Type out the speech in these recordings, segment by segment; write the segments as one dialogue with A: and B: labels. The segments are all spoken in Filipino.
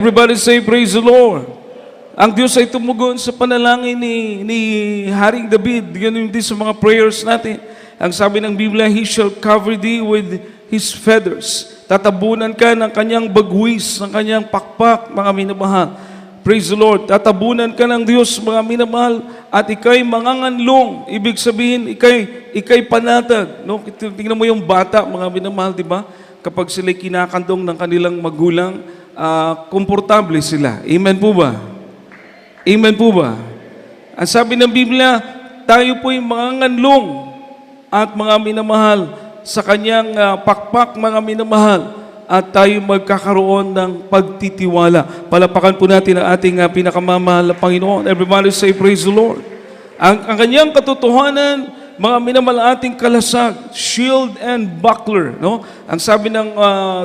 A: Everybody say, praise the Lord. Ang Diyos ay tumugon sa panalangin ni Haring David. Ganun din sa mga prayers natin. Ang sabi ng Biblia, He shall cover thee with His feathers. Tatabunan ka ng kanyang bagwis, ng kanyang pakpak, mga minamahal. Praise the Lord. Tatabunan ka ng Diyos, mga minamahal, at ikay manganganlong. Ibig sabihin, ikay panatag. No? Tingnan mo yung bata, mga minamahal, di ba? Kapag sila'y kinakandong ng kanilang magulang, komportable sila. Amen po ba? Amen po ba? Ang sabi ng Biblia, tayo po'y manganganlong at mga minamahal sa kanyang pakpak, mga minamahal, at tayo magkakaroon ng pagtitiwala. Palapakan po natin ang ating pinakamamahal na Panginoon. Everybody say, praise the Lord. Ang kanyang katotohanan, mga minamahal, ating kalasag, shield and buckler. No? Ang sabi ng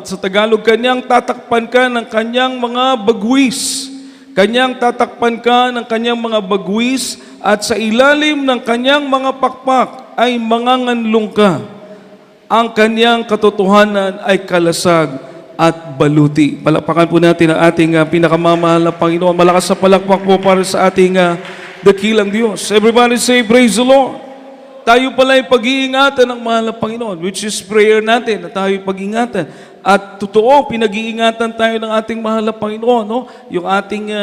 A: sa Tagalog, kanyang tatakpan ka ng kanyang mga bagwis. Kanyang tatakpan ka ng kanyang mga bagwis at sa ilalim ng kanyang mga pakpak ay manganganlong ka. Ang kanyang katotohanan ay kalasag at baluti. Palapakan po natin ang ating pinakamamahal na Panginoon. Malakas sa palakpak po para sa ating dakilang Diyos. Everybody say, praise the Lord. Tayo pala ay pag-iingatan ng mahal na Panginoon, which is prayer natin na tayo pag-iingatan. At totoo, pinag-iingatan tayo ng ating mahal na Panginoon. No? Yung ating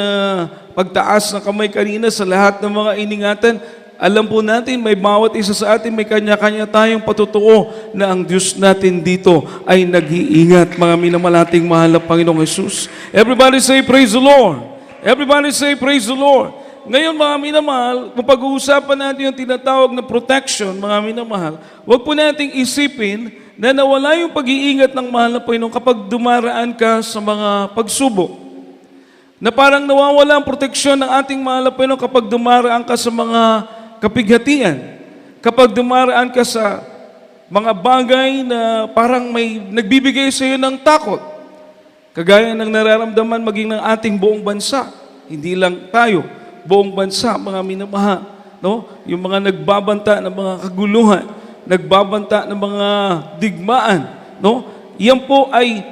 A: pagtaas ng kamay kanina sa lahat ng mga iningatan, alam po natin, may bawat isa sa atin, may kanya-kanya tayong patutuo na ang Diyos natin dito ay nag-iingat, mga minamalating mahal na Panginoong Jesus. Everybody say, praise the Lord. Everybody say, praise the Lord. Ngayon, mga minamahal, kung pag-uusapan natin yung tinatawag na protection, mga minamahal, huwag po nating isipin na nawala yung pag-iingat ng mahal na Panginoon kapag dumaraan ka sa mga pagsubok. Na parang nawawala ang proteksyon ng ating mahal na Panginoon kapag dumaraan ka sa mga kapighatian. Kapag dumaraan ka sa mga bagay na parang may nagbibigay sa iyo ng takot. Kagaya ng nararamdaman maging ng ating buong bansa. Hindi lang tayo. Buong bansa, mga minamahal, no? Yung mga nagbabanta ng mga kaguluhan, nagbabanta ng mga digmaan, no? Yan po ay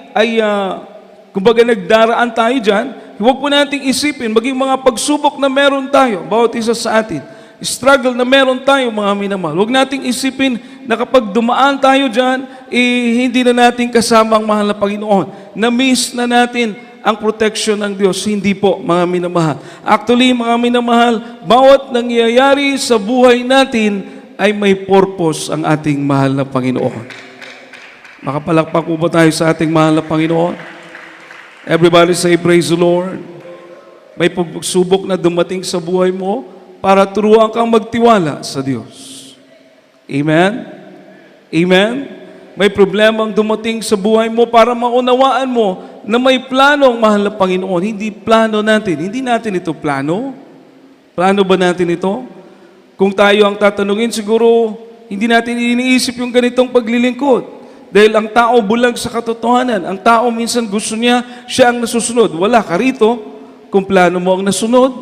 A: kumbaga nagdaraan tayo diyan. Huwag po nating isipin maging mga pagsubok na meron tayo, bawat isa sa atin. Struggle na meron tayo, mga minamahal. Huwag nating isipin na kapag dumaan tayo diyan, hindi na natin kasama ang mahal na Panginoon. Na-miss na natin ang protection ng Diyos. Hindi po, mga minamahal. Actually, mga minamahal, bawat nangyayari sa buhay natin ay may purpose ang ating mahal na Panginoon. Makapalakpak po ba tayo sa ating mahal na Panginoon? Everybody say, praise the Lord. May pagsubok na dumating sa buhay mo para turuan kang magtiwala sa Diyos. Amen? Amen? May problemang dumating sa buhay mo para maunawaan mo na may plano ang mahal na Panginoon. Hindi plano natin. Hindi natin ito plano. Plano ba natin ito? Kung tayo ang tatanungin, siguro hindi natin iniisip yung ganitong paglilingkod. Dahil ang tao bulag sa katotohanan. Ang tao minsan gusto niya, siya ang nasusunod. Wala ka rito kung plano mo ang nasunod.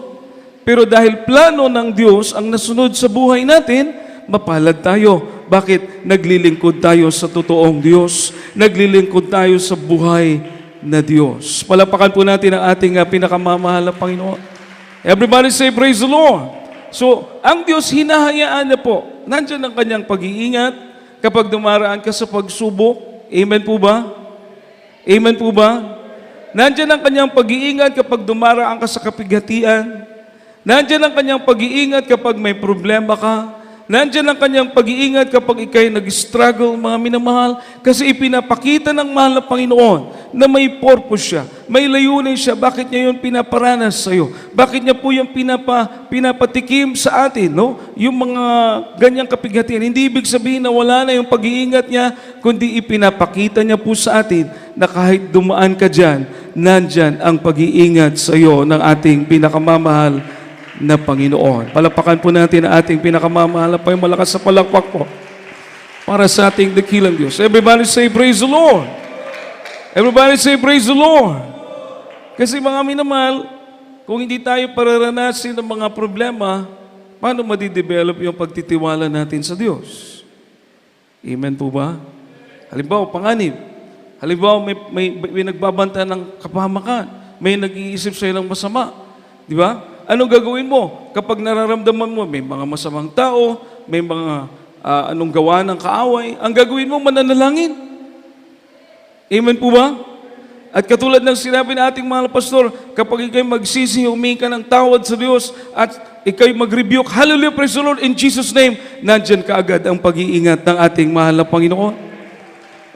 A: Pero dahil plano ng Diyos ang nasunod sa buhay natin, mapalad tayo. Bakit? Naglilingkod tayo sa totoong Diyos. Naglilingkod tayo sa buhay na Diyos. Palapakan po natin ang ating pinakamamahal na Panginoon. Everybody say, praise the Lord. So, ang Diyos hinahayaan niya po. Nandiyan ang kanyang pag-iingat kapag dumaraan ka sa pagsubok. Amen po ba? Amen po ba? Nandiyan ang kanyang pag-iingat kapag dumaraan ka sa kapighatian. Nandiyan ang kanyang pag-iingat kapag may problema ka. Nandiyan ang kanyang pag-iingat kapag ikay nag-struggle, mga minamahal, kasi ipinapakita ng mahal na Panginoon na may purpose siya, may layunin siya. Bakit niya yun pinaparanas sa iyo? Bakit niya po yung pinapatikim sa atin, no? Yung mga ganyang kapighatian. Hindi ibig sabihin na wala na yung pag-iingat niya, kundi ipinapakita niya po sa atin na kahit dumaan ka dyan, nandyan ang pag-iingat sa iyo ng ating pinakamamahal na Panginoon. Palapakan po natin ang ating pinakamamahal na Panginoon. Malakas sa palakpak po para sa ating dakilang Diyos. Everybody say, praise the Lord. Everybody say, praise the Lord. Kasi mga minamahal, kung hindi tayo pararanasin ng mga problema, paano madidevelop yung pagtitiwala natin sa Diyos? Amen po ba? Halimbawa, panganib. Halimbawa, may nagbabanta ng kapahamakan. may nag-iisip sa'yo ng masama. Di ba? Anong gagawin mo? Kapag nararamdaman mo, may mga masamang tao, may mga anong gawa ng kaaway, ang gagawin mo, mananalangin. Amen po ba? At katulad ng sinabi ng ating mga pastor, kapag ikay magsisi, humingi ka ng tawad sa Diyos, at ikay mag-rebuke, hallelujah, praise the Lord, in Jesus' name, nandyan ka agad ang pag-iingat ng ating mahal na Panginoon.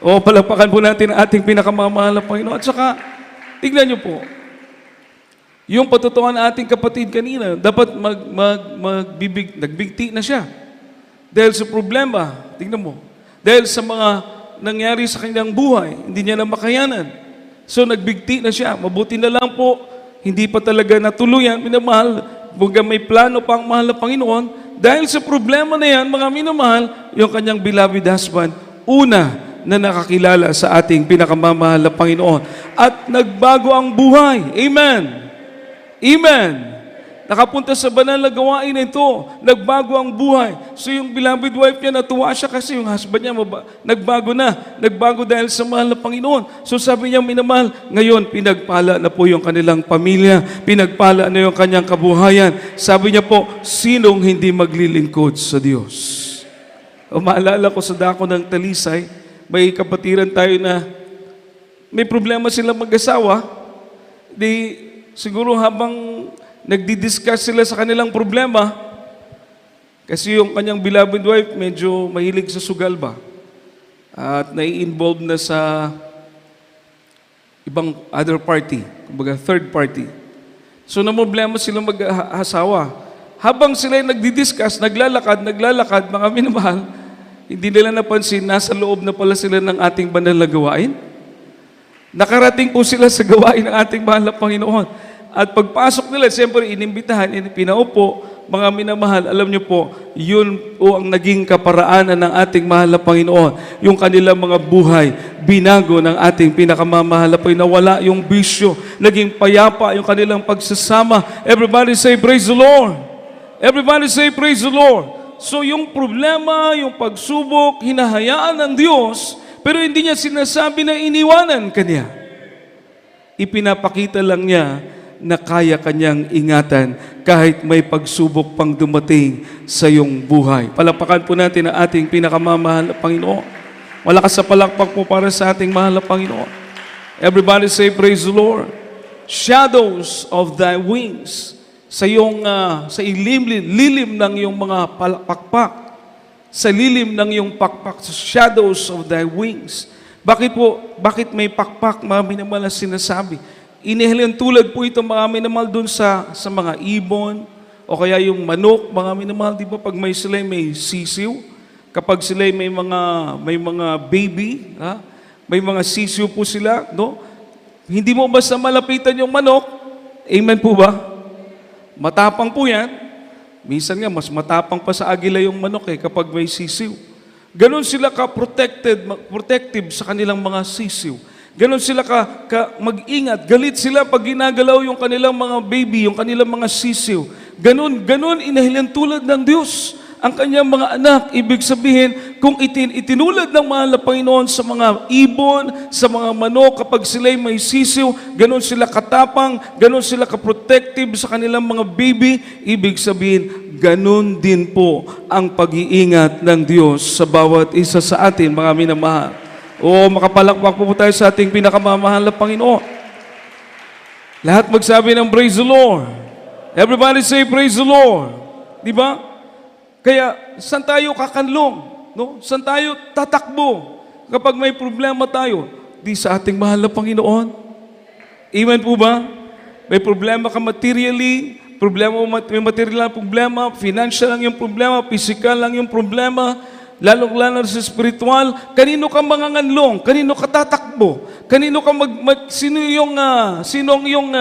A: O, palakpakan po natin ang ating pinakamamahal na Panginoon. At saka, tignan niyo po, yung patutuan ng ating kapatid kanina, dapat nagbigti na siya. Dahil sa problema, tignan mo, dahil sa mga nangyari sa kanyang buhay, hindi niya na makayanan. So nagbigti na siya. Mabuti na lang po, hindi pa talaga natuluyan, minamahal, baga may plano pa ang mahal na Panginoon. Dahil sa problema na yan, mga minamahal, yung kanyang beloved husband, una na nakakilala sa ating pinakamamahal na Panginoon. At nagbago ang buhay. Amen. Amen. Nakapunta sa banal na gawain na ito. Nagbago ang buhay. So yung beloved wife niya, natuwa siya kasi yung husband niya nagbago na. Nagbago dahil sa mahal na Panginoon. So sabi niya, minamahal, ngayon pinagpala na po yung kanilang pamilya. Pinagpala na yung kanyang kabuhayan. Sabi niya po, sinong hindi maglilingkod sa Diyos? O maalala ko sa dako ng Talisay, may kapatiran tayo na may problema silang mag-asawa. Siguro habang nagdi-discuss sila sa kanilang problema, kasi yung kanyang beloved wife medyo mahilig sa sugal ba? At nai-involve na sa ibang other party, kumbaga third party. So namroblema silang mag-asawa. Habang sila nagdi-discuss, naglalakad, mga minamahal, hindi nila napansin, nasa loob na pala sila ng ating banal na gawain. Nakarating po sila sa gawain ng ating mahal na Panginoon. At pagpasok nila, siyempre inimbitahan, pinaupo, mga minamahal, alam niyo po, yun po ang naging kaparaanan ng ating mahal na Panginoon. Yung kanilang mga buhay, binago ng ating pinakamamahal na Panginoon. Nawala yung bisyo, naging payapa yung kanilang pagsasama. Everybody say, praise the Lord. Everybody say, praise the Lord. So yung problema, yung pagsubok, hinahayaan ng Diyos, pero hindi niya sinasabi na iniwanan kanya. Ipinapakita lang niya na kaya kanyang ingatan kahit may pagsubok pang dumating sa iyong buhay. Palakpakan po natin ang ating pinakamamahal na Panginoon. Malakas sa palakpak po para sa ating mahal na Panginoon. Everybody say, praise the Lord. Shadows of thy wings. Sa iyong, sa lilim ng iyong mga pakpak. Sa lilim ng iyong pakpak. Sa shadows of thy wings. Bakit may pakpak, mga minamahal na sinasabi? Inihalin tulad po ito, mga minamahal, dun sa mga ibon, o kaya yung manok, mga minamahal, di ba, pag may sila may sisiw, kapag sila may mga baby, may mga sisiw po sila, no? Hindi mo basta malapitan yung manok, amen po ba? Matapang po yan. Minsan nga, mas matapang pa sa agila yung manok kapag may sisiw. Ganon sila protective sa kanilang mga sisiw. Ganon sila mag-ingat. Galit sila pag ginagalaw yung kanilang mga baby, yung kanilang mga sisiw. Ganon, inahilan tulad ng Diyos ang kanyang mga anak. Ibig sabihin, kung itinulad ng mahal na Panginoon sa mga ibon, sa mga manok, kapag sila'y may sisiw, ganon sila katapang, ganon sila ka-protective sa kanilang mga baby, ibig sabihin, ganon din po ang pag-iingat ng Diyos sa bawat isa sa atin, mga minamahal. O makapalakpak po tayo sa ating pinakamamahal na Panginoon. Lahat magsabi ng praise the Lord. Everybody say praise the Lord. Di ba? Kaya, saan tayo kakanlong? No? Saan tayo tatakbo? Kapag may problema tayo, di sa ating mahal na Panginoon. Amen po ba? May problema ka materially, may material na problema, financial lang yung problema, physical lang yung problema, lalo sa spiritual, kanino ka manganganlong? Kanino ka tatakbo? Kanino ka sino yung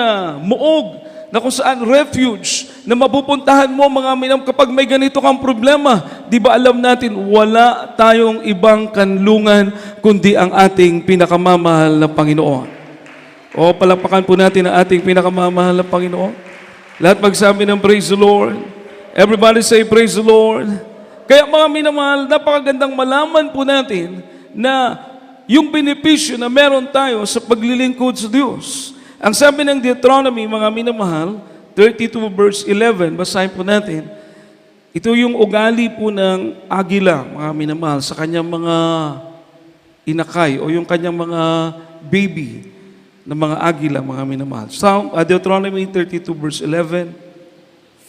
A: muog na kung saan refuge na mapupuntahan mo mga minam kapag may ganito kang problema? Di ba alam natin, wala tayong ibang kanlungan kundi ang ating pinakamamahal na Panginoon. O palakpakan po natin ang ating pinakamamahal na Panginoon. Lahat magsabi ng praise the Lord. Everybody say praise the Lord. Kaya mga minamahal, napakagandang malaman po natin na yung benepisyo na meron tayo sa paglilingkod sa Diyos. Ang sabi ng Deuteronomy, mga minamahal, 32 verse 11, basahin po natin, ito yung ugali po ng agila, mga minamahal, sa kanyang mga inakay o yung kanyang mga baby na mga agila, mga minamahal. Deuteronomy 32 verse 11.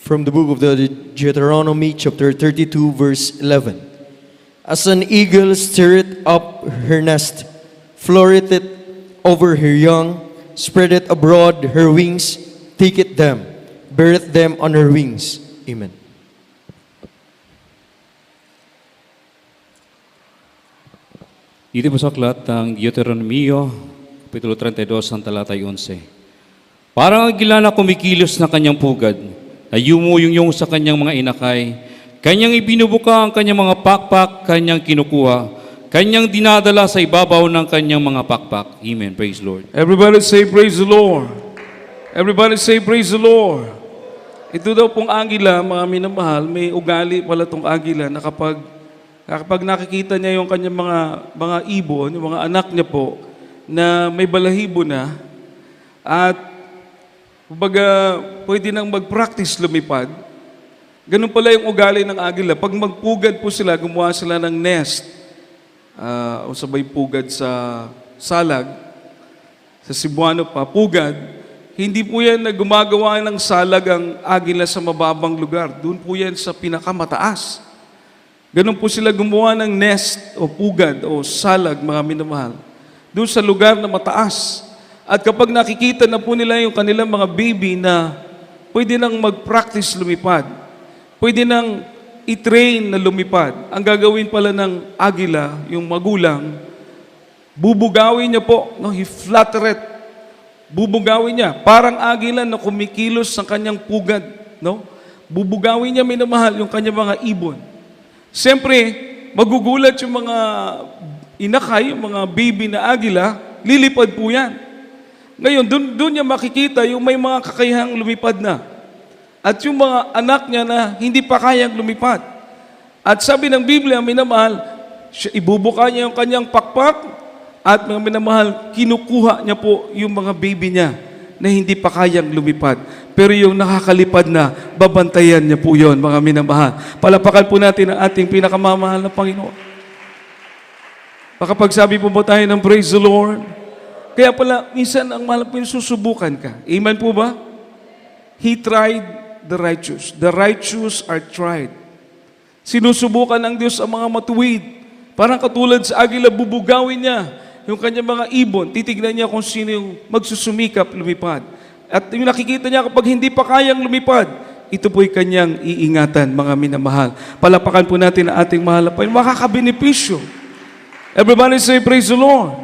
B: From the book of the Deuteronomy, chapter 32, verse 11. As an eagle stirreth up her nest, floateth it over her young, spreadeth abroad her wings, taketh them, beareth them on her wings. Amen.
C: Dito po sa aklat ng Deuteronomio, Kapitulo 32, ang talatay 11. Parang agila na kumikilos na kanyang pugad, na yumuyong sa kanyang mga inakay, kanyang ibinubuka ang kanyang mga pakpak, kanyang kinukuha, kanyang dinadala sa ibabaw ng kanyang mga pakpak. Amen. Praise the Lord.
A: Everybody say praise the Lord. Everybody say praise the Lord. Ito daw pong agila, mga minamahal, may ugali pala itong agila na kapag nakikita niya yung kanyang mga ibon, yung mga anak niya po, na may balahibo na, at kumbaga pwede nang mag-practice lumipad, ganun pala yung ugali ng agila. Pag magpugad po sila, gumawa sila ng nest, o sabay pugad sa salag, sa Cebuano pa, pugad, hindi po yan na gumagawa ng salag ang agila sa mababang lugar. Doon po yan sa pinakamataas. Ganun po sila gumawa ng nest o pugad o salag, mga minamahal, doon sa lugar na mataas. At kapag nakikita na po nila yung kanilang mga baby na pwede nang mag-practice lumipad, pwede nang i-train na lumipad, ang gagawin pala ng agila, yung magulang, bubugawin niya po, no? He flattereth, bubugawin niya, parang agila na kumikilos sa kanyang pugad, no? Bubugawin niya, minamahal, yung kanyang mga ibon. Siyempre, magugulat yung mga inakay, yung mga baby na agila, lilipad po yan. Ngayon, doon niya makikita yung may mga kakayahang lumipad na. At yung mga anak niya na hindi pa kayang lumipad. At sabi ng Biblia, minamahal, ibubuka niya yung kanyang pakpak at mga minamahal, kinukuha niya po yung mga baby niya na hindi pa kayang lumipad. Pero yung nakakalipad na, babantayan niya po yun, mga minamahal. Palapakan po natin ang ating pinakamamahal na Panginoon. Makapagsabi po ba tayo ng praise the Lord? Kaya pala, minsan ang mahal po yung susubukan ka. Amen po ba? He tried the righteous. The righteous are tried. Sinusubukan ng Diyos ang mga matuwid. Parang katulad sa agila, bubugawin niya yung kanyang mga ibon. Titignan niya kung sino yung magsusumikap lumipad. At yung nakikita niya kapag hindi pa kayang lumipad, ito po'y kanyang iingatan, mga minamahal. Palapakan po natin ang ating mahal na Panginoon. Makakabenepisyo. Everybody say, praise the Lord.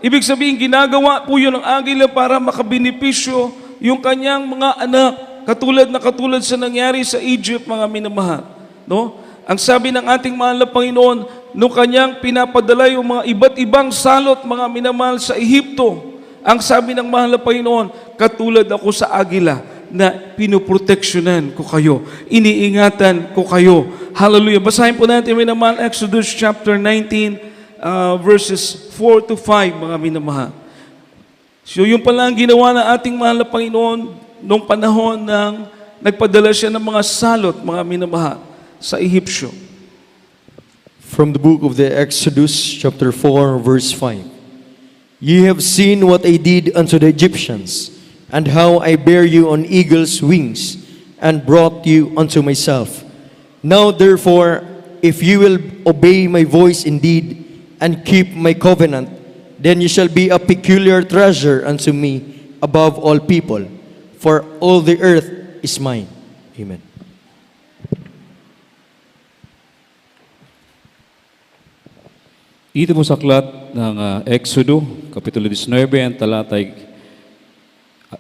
A: Ibig sabihin, ginagawa po yun ng agila para makabenepisyo yung kanyang mga anak. Katulad sa nangyari sa Egypt, mga minamahal. No? Ang sabi ng ating mahal na Panginoon, nung kanyang pinapadala yung mga iba't ibang salot, mga minamahal, sa Ehipto, ang sabi ng mahal na Panginoon, katulad ako sa agila na pinoproteksyonan ko kayo, iniingatan ko kayo. Hallelujah. Basahin po natin, minamahal, Exodus chapter 19, verses 4 to 5, mga minamahal. So yung pala ang ginawa ng ating mahal na Panginoon nung panahon ng nagpadala siya ng mga salot, mga minamahal, sa Ehipsyo.
B: From the book of the Exodus, chapter 4, verse 5. Ye have seen what I did unto the Egyptians, and how I bare you on eagle's wings, and brought you unto myself. Now therefore, if you will obey my voice indeed, and keep my covenant, then you shall be a peculiar treasure unto me above all people, for all the earth is mine. Amen.
C: Dito po sa aklat ng Exodo, Kapitulo 19, ang talatay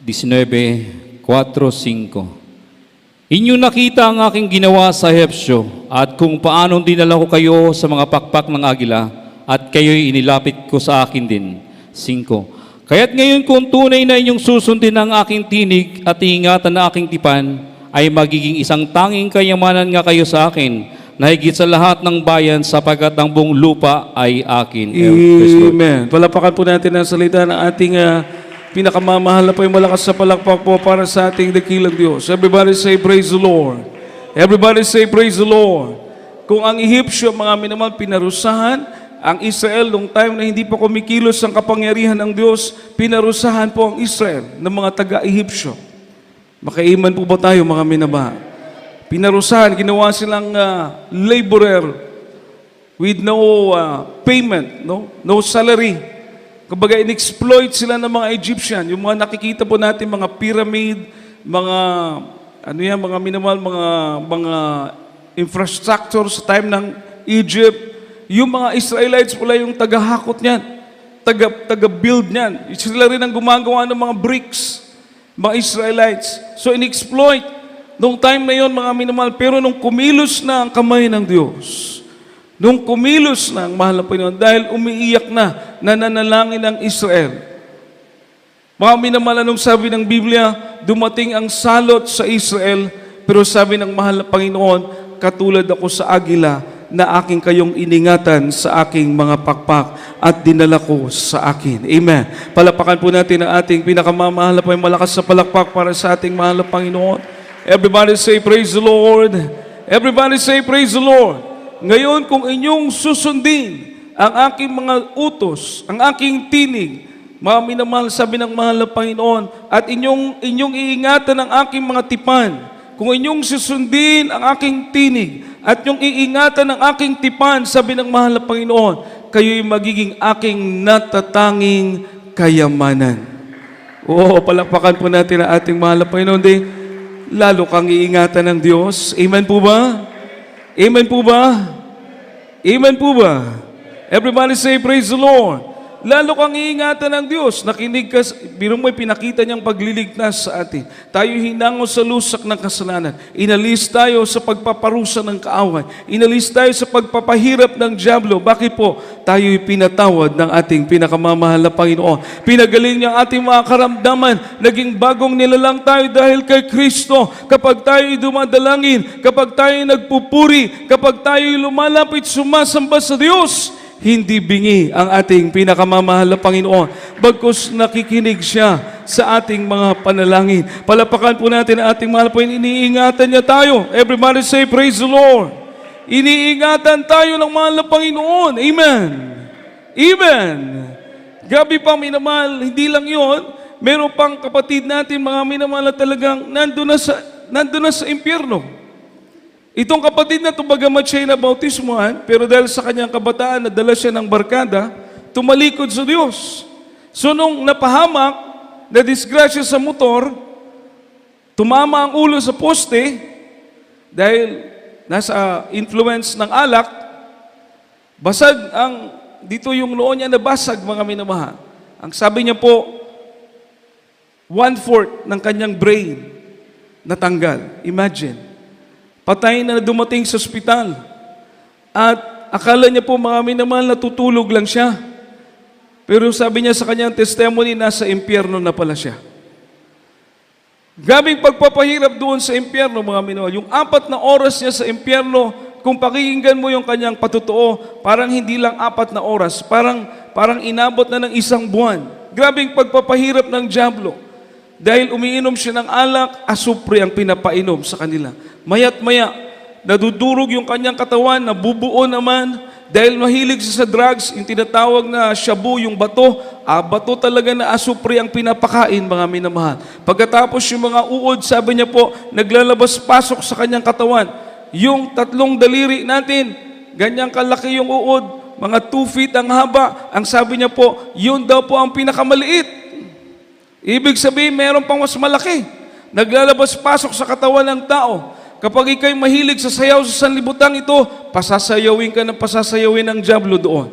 C: 19, 4, 5. Inyong nakita ang aking ginawa sa Ehipsyo, at kung paanong dinala ko kayo sa mga pakpak ng agila, at kayo'y inilapit ko sa akin din. 5. Kaya't ngayon kung tunay na inyong susundin ang aking tinig at iingatan na aking tipan, ay magiging isang tanging kayamanan nga kayo sa akin, na higit sa lahat ng bayan sapagkat ang buong lupa ay akin.
A: Amen. Palapakan po natin ang salita ng ating pinakamamahal na po yung malakas sa palakpak po para sa ating dakilang Diyos. Everybody say, praise the Lord. Everybody say, praise the Lord. Kung ang Ehipsyo, mga minamahal, pinarusahan, ang Israel, nung time na hindi pa kumikilos ang kapangyarihan ng Diyos, pinarusahan po ang Israel ng mga taga-Ehipsyo. Makaiman po ba tayo, mga minamahal? Pinarusahan, ginawa silang laborer with no payment, no salary. Kumbaga, in-exploit sila ng mga Egyptian. Yung mga nakikita po natin, mga pyramid, mga, mga minamahal, mga infrastructure sa time ng Egypt. Yung mga Israelites pala yung taga-hakot niyan, taga-build niyan. Sila rin ang gumagawa ng mga bricks, mga Israelites. So, in-exploit nung time na yon, mga minamahal. Pero nung kumilos na ang kamay ng Diyos, nung kumilos na ang mahal na Panginoon, dahil umiiyak na, nananalangin ang Israel. Mga minamahal, anong sabi ng Biblia? Dumating ang salot sa Israel, pero sabi ng mahal na Panginoon, katulad ako sa agila, na aking kayong iningatan sa aking mga pakpak at dinala ko sa akin. Amen. Palapakan po natin ang ating pinakamamahal na malakas sa palakpak para sa ating mahal na Panginoon. Everybody say, praise the Lord. Everybody say, praise the Lord. Ngayon, kung inyong susundin ang aking mga utos, ang aking tinig, mga minamahal, sabi ng mahal na Panginoon, at inyong iingatan ang aking mga tipan, kung inyong susundin ang aking tinig, at yung iingatan ng aking tipan, sabi ng mahal na Panginoon, kayo'y magiging aking natatanging kayamanan. Oo, palakpakan po natin ang ating mahal na Panginoon. Lalo kang iingatan ng Diyos. Amen po ba? Amen po ba? Amen po ba? Everybody say, praise the Lord. Lalo kang iingatan ng Diyos. Nakinig ka, biro mo'y pinakita niyang pagliligtas sa atin. Tayo hinango sa lusak ng kasalanan. Inalis tayo sa pagpaparusa ng kaaway. Inalis tayo sa pagpapahirap ng dyablo. Bakit po? Tayo'y pinatawad ng ating pinakamamahal na Panginoon. Pinagaling niya ang ating mga karamdaman. Naging bagong nilalang tayo dahil kay Kristo. Kapag tayo'y dumadalangin, kapag tayo'y nagpupuri, kapag tayo'y lumalapit, sumasamba sa Diyos, hindi bingi ang ating pinakamamahal na Panginoon. Bagkus nakikinig siya sa ating mga panalangin. Palapakan po natin ang ating mahal na Panginoon. Iniingatan niya tayo. Everybody say, praise the Lord. Iniingatan tayo ng mahal na Panginoon. Amen. Amen. Gabi pa, minamahal, hindi lang yon. Meron pang kapatid natin, mga minamahal, na talagang nandun na sa impyerno. Itong kapatid na ito, bagamat siya'y nabautismuhan, pero dahil sa kanyang kabataan, nadala siya ng barkada, tumalikod sa Diyos. So nung napahamak, na-disgrasya sa motor, tumama ang ulo sa poste, dahil nasa influence ng alak, basag dito yung noon niya nabasag, mga minamahal. Ang sabi niya po, 1/4 ng kanyang brain natanggal. Imagine. Patay na dumating sa ospital. At akala niya po, mga minamahal, natutulog lang siya. Pero sabi niya sa kanyang testimony, nasa impyerno na pala siya. Gabing pagpapahirap doon sa impyerno, mga minamahal. Yung 4 na oras niya sa impyerno, kung pakinggan mo yung kanyang patutuo, parang hindi lang 4 na oras, parang inabot na ng 1 buwan. Grabing pagpapahirap ng dyablo. Dahil umiinom siya ng alak, asupre ang pinapainom sa kanila. Maya't maya, nadudurog yung kanyang katawan, nabubuo naman, dahil mahilig siya sa drugs, yung tinatawag na shabu, yung bato, bato talaga na asupre ang pinapakain, mga minamahal. Pagkatapos yung mga uod, sabi niya po, naglalabas-pasok sa kanyang katawan. Yung 3 daliri natin, ganyang kalaki yung uod, mga 2 feet ang haba. Ang sabi niya po, yun daw po ang pinakamaliit. Ibig sabihin, meron pang mas malaki. Naglalabas-pasok sa katawan ng tao. Kapag ikaw'y mahilig sa sayaw sa sanlibutan ito, pasasayawin ka ng pasasayawin ng dyablo doon.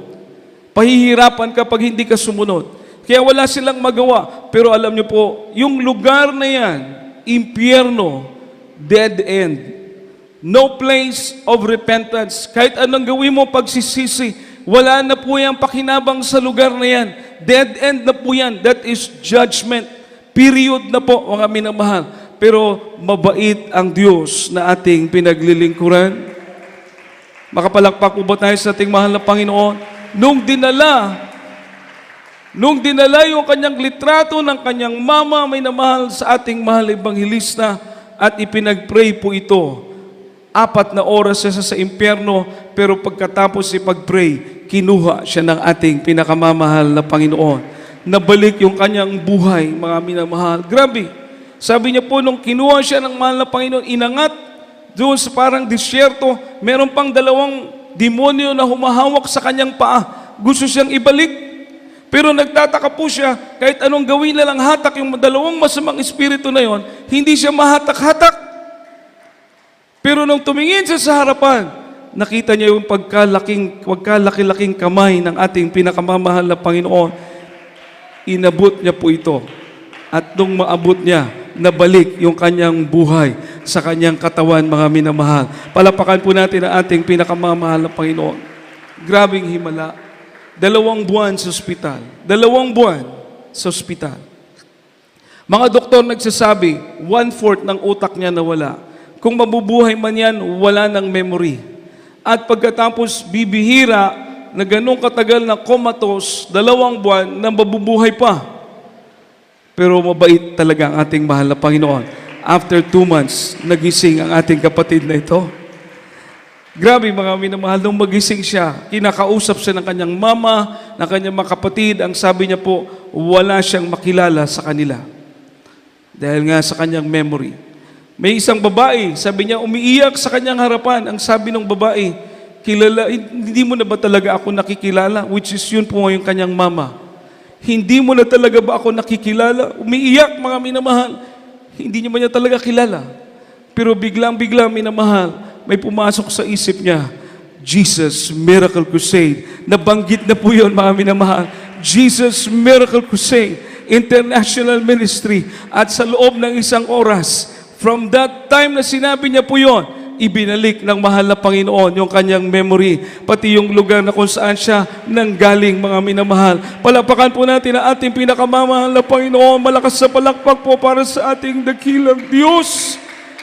A: Pahihirapan kapag hindi ka sumunod. Kaya wala silang magawa. Pero alam niyo po, yung lugar na yan, impyerno, dead end. No place of repentance. Kahit anong gawin mo pagsisisi, wala na po yung pakinabang sa lugar na yan. Dead end na po yan. That is judgment. Period na po, mga minamahal. Pero mabait ang Diyos na ating pinaglilingkuran. Makapalakpak po ba tayo sa ating mahal na Panginoon? Nung dinala Nung dinala yung kanyang litrato ng kanyang mama, may namahal sa ating mahal ebanghilista, at ipinag-pray po ito. 4 na oras siya sa impyerno, pero pagkatapos ipag-pray, kinuha siya ng ating pinakamamahal na Panginoon. Nabalik yung kanyang buhay, mga minamahal. Grabe. Sabi niya po, nung kinuha siya ng mahal na Panginoon, inangat doon sa parang disyerto, meron pang 2 demonyo na humahawak sa kanyang paa. Gusto siyang ibalik. Pero nagtataka po siya, kahit anong gawin na lang hatak yung 2 masamang espiritu na yon, hindi siya mahatak-hatak. Pero nung tumingin siya sa harapan, nakita niya yung pagkalaki-laking kamay ng ating pinakamamahal na Panginoon. Inabot niya po ito. At nung maabot niya, nabalik yung kanyang buhay sa kanyang katawan, mga minamahal. Palapakan po natin ang ating pinakamamahal na Panginoon. Grabing himala. 2 buwan sa ospital. 2 buwan sa ospital. Mga doktor nagsasabi, 1/4 ng utak niya nawala. Kung mabubuhay man yan, wala ng memory. At pagkatapos bibihira na ganong katagal na comatose, 2 buwan na mabubuhay pa. Pero mabait talaga ang ating mahal na Panginoon. After 2 months, nagising ang ating kapatid na ito. Grabe mga minamahal, nung magising siya, kinakausap siya ng kanyang mama, ng kanyang mga kapatid. Ang sabi niya po, wala siyang makilala sa kanila. Dahil nga sa kanyang memory. May isang babae, sabi niya, umiiyak sa kanyang harapan. Ang sabi ng babae, hindi mo na ba talaga ako nakikilala? Which is yun po yung kanyang mama. Hindi mo na talaga ba ako nakikilala? Umiiyak mga minamahal. Hindi niya ba niya talaga kilala? Pero biglang-biglang minamahal, may pumasok sa isip niya, Jesus Miracle Crusade. Nabanggit na po yun, mga minamahal. Jesus Miracle Crusade, International Ministry. At sa loob ng 1 oras, from that time na sinabi niya po yun, ibinalik ng mahal na Panginoon yung kanyang memory, pati yung lugar na kung saan siya nanggaling, mga minamahal. Palapakan po natin ang ating pinakamamahal na Panginoon. Malakas sa palakpak po para sa ating dakilang Diyos.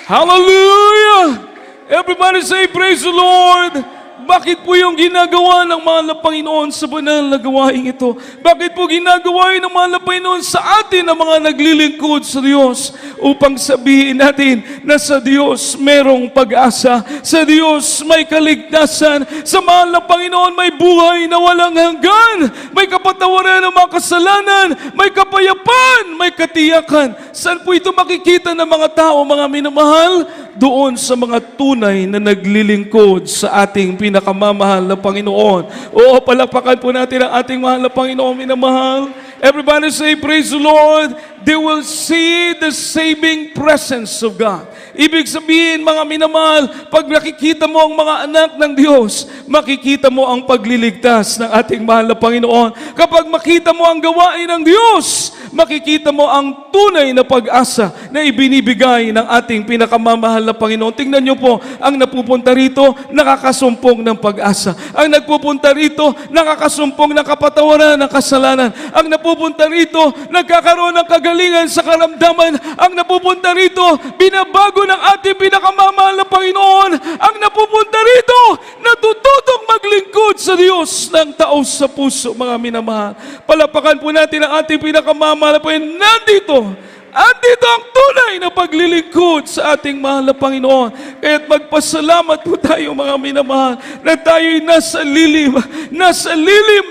A: Hallelujah! Everybody say, praise the Lord! Bakit po yung ginagawa ng mahal na Panginoon sa banal na gawain ito? Bakit po ginagawa ng mahal na Panginoon sa atin ang mga naglilingkod sa Diyos? Upang sabihin natin na sa Diyos merong pag-asa, sa Diyos may kaligtasan, sa mahal na Panginoon may buhay na walang hanggan, may kapatawaran ng mga kasalanan, may kapayapaan, may katiyakan. Saan po ito makikita ng mga tao, mga minamahal? Doon sa mga tunay na naglilingkod sa ating pinakamamahal na Panginoon. Oo, palakpakan po natin ang ating mahal na Panginoon, minamahal. Everybody say, praise the Lord. They will see the saving presence of God. Ibig sabihin, mga minamahal, pag nakikita mo ang mga anak ng Diyos, makikita mo ang pagliligtas ng ating mahal na Panginoon. Kapag makita mo ang gawain ng Diyos, makikita mo ang tunay na pag-asa na ibinibigay ng ating pinakamamahal na Panginoon. Tingnan niyo po, ang napupunta rito, nakakasumpong ng pag-asa. Ang nagpupunta rito, nakakasumpong ng kapatawaran ng kasalanan. Ang napupunta rito, nagkakaroon ng kagalingan sa karamdaman. Ang napupunta rito, binabago ng ating pinakamamahal na Panginoon. Ang napupunta rito, natututong maglingkod sa Diyos ng taos sa puso, mga minamahal. Palapakan po natin ang ating pinakamamahal na Panginoon. Andito ang tunay na paglilingkod sa ating mahal na Panginoon. Kaya't magpasalamat po tayo, mga minamahal, na tayo'y nasa lilim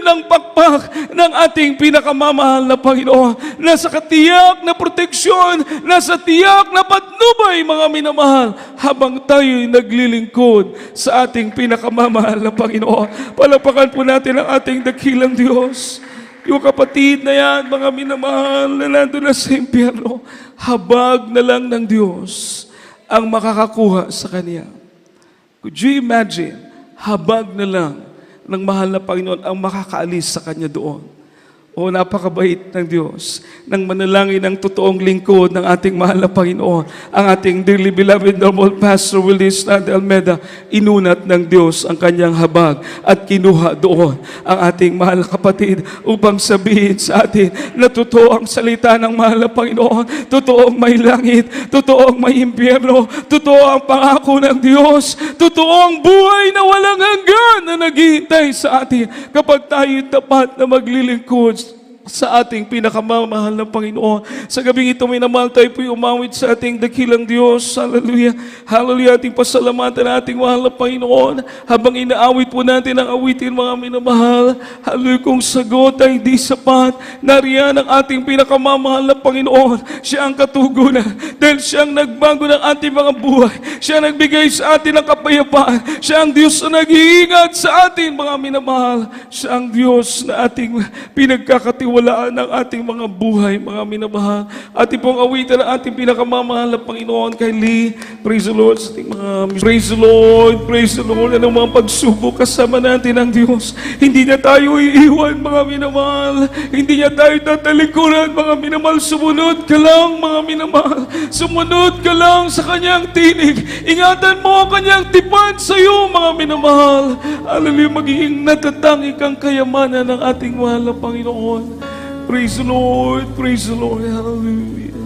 A: ng pakpak ng ating pinakamamahal na Panginoon. Nasa katiyak na proteksyon, nasa tiyak na patnubay, mga minamahal, habang tayo'y naglilingkod sa ating pinakamamahal na Panginoon. Palapakan po natin ang ating dakilang Diyos. Yung kapatid na yan, mga minamahal, na nandun na sa impyerno, habag na lang ng Diyos ang makakakuha sa Kanya. Could you imagine, habag na lang ng mahal na Panginoon ang makakaalis sa Kanya doon? O napakabait ng Diyos nang manalangin ng totoong lingkod ng ating mahal na Panginoon. Ang ating dearly beloved noble Pastor Willis Nad Almeida, inunat ng Diyos ang kanyang habag at kinuha doon ang ating mahal na kapatid upang sabihin sa atin na totoo ang salita ng mahal na Panginoon, totoong may langit, totoong may impyerno, totoo ang pangako ng Diyos, totoo ang buhay na walang hanggan na naghihintay sa atin kapag tayo tapat na maglilingkod sa ating pinakamamahal na Panginoon. Sa gabing ito, minamahal tayo po'y umawit sa ating dakilang Diyos. Hallelujah. Hallelujah. Ating pasalamatan na ating mahal na Panginoon. Habang inaawit po natin ang awitin, mga minamahal. Hallelujah. Kung sagot ay di sapat, nariyan ang ating pinakamamahal na Panginoon. Siya ang katugunan. Dahil siya ang nagbago ng ating mga buhay. Siya ang nagbigay sa atin ng kapayapaan. Siya ang Diyos na nag-iingat sa atin, mga minamahal. Siya ang Diyos na ating pinagkakatiwalaan ng ating mga buhay, mga minamahal. Ating pong awitan ang ating pinakamamahal na Panginoon kay Lee. Praise the Lord sa ating mga... Praise the Lord, praise the Lord. Anong mga pagsubok kasama natin ang Diyos. Hindi na tayo iiwan, mga minamahal. Hindi niya tayo tatalikuran, mga minamahal. Sumunod ka lang, mga minamahal. Sumunod ka lang sa kanyang tinig. Ingatan mo ang kanyang tipan sa iyo, mga minamahal. Hallelujah, magiging natatangik ang kayamanan ng ating mahal na Panginoon. Praise the Lord, hallelujah.